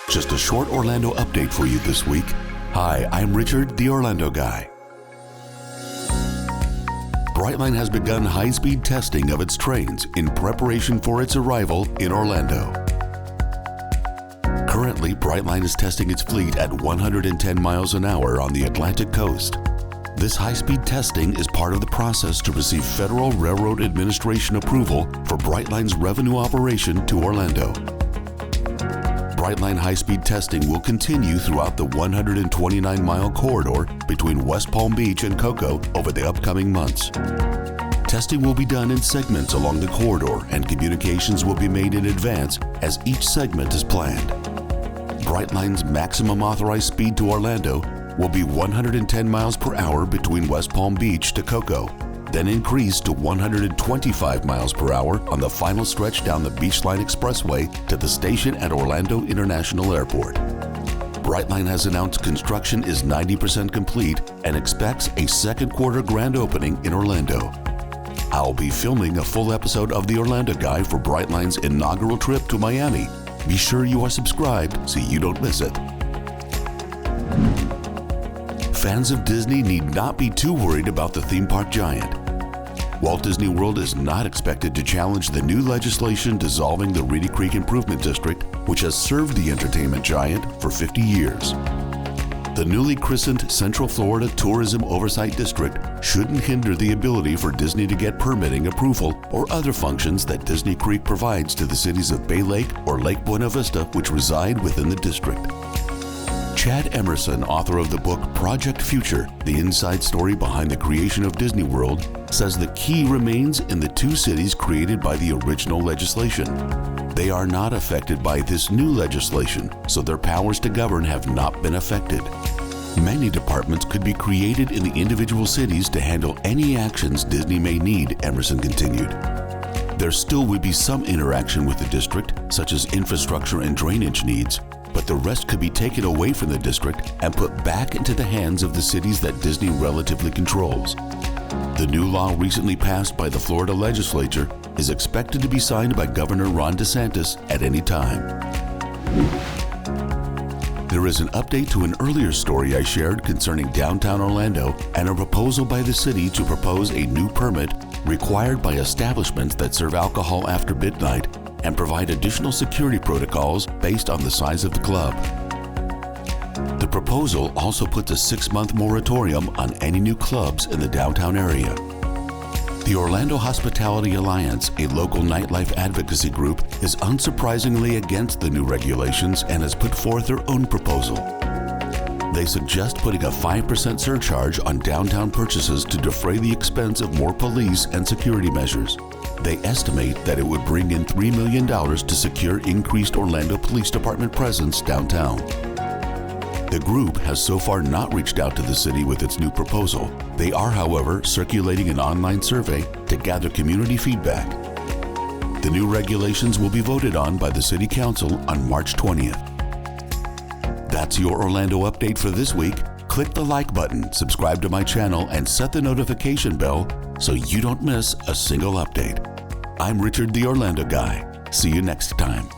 Just a short Orlando update for you this week. Hi, I'm Richard, the Orlando Guy. Brightline has begun high-speed testing of its trains in preparation for its arrival in Orlando. Currently, Brightline is testing its fleet at 110 miles an hour on the Atlantic coast. This high-speed testing is part of the process to receive Federal Railroad Administration approval for Brightline's revenue operation to Orlando. Brightline high-speed testing will continue throughout the 129-mile corridor between West Palm Beach and Cocoa over the upcoming months. Testing will be done in segments along the corridor, and communications will be made in advance as each segment is planned. Brightline's maximum authorized speed to Orlando will be 110 miles per hour between West Palm Beach to Cocoa, then increase to 125 miles per hour on the final stretch down the Beachline Expressway to the station at Orlando International Airport. Brightline has announced construction is 90% complete and expects a second quarter grand opening in Orlando. I'll be filming a full episode of The Orlando Guy for Brightline's inaugural trip to Miami. Be sure you are subscribed so you don't miss it. Fans of Disney need not be too worried about the theme park giant. Walt Disney World is not expected to challenge the new legislation dissolving the Reedy Creek Improvement District, which has served the entertainment giant for 50 years. The newly christened Central Florida Tourism Oversight District shouldn't hinder the ability for Disney to get permitting approval or other functions that Disney Creek provides to the cities of Bay Lake or Lake Buena Vista, which reside within the district. Chad Emerson, author of the book Project Future, the inside story behind the creation of Disney World, says the key remains in the two cities created by the original legislation. They are not affected by this new legislation, so their powers to govern have not been affected. Many departments could be created in the individual cities to handle any actions Disney may need, Emerson continued. There still would be some interaction with the district, such as infrastructure and drainage needs, but the rest could be taken away from the district and put back into the hands of the cities that Disney relatively controls. The new law recently passed by the Florida legislature is expected to be signed by Governor Ron DeSantis at any time. There is an update to an earlier story I shared concerning downtown Orlando and a proposal by the city to propose a new permit required by establishments that serve alcohol after midnight and provide additional security protocols based on the size of the club. The proposal also puts a 6-month moratorium on any new clubs in the downtown area. The Orlando Hospitality Alliance, a local nightlife advocacy group, is unsurprisingly against the new regulations and has put forth their own proposal. They suggest putting a 5% surcharge on downtown purchases to defray the expense of more police and security measures. They estimate that it would bring in $3 million to secure increased Orlando Police Department presence downtown. The group has so far not reached out to the city with its new proposal. They are, however, circulating an online survey to gather community feedback. The new regulations will be voted on by the City Council on March 20th. That's your Orlando update for this week. Click the like button, subscribe to my channel, and set the notification bell so you don't miss a single update. I'm Richard the Orlando Guy. See you next time.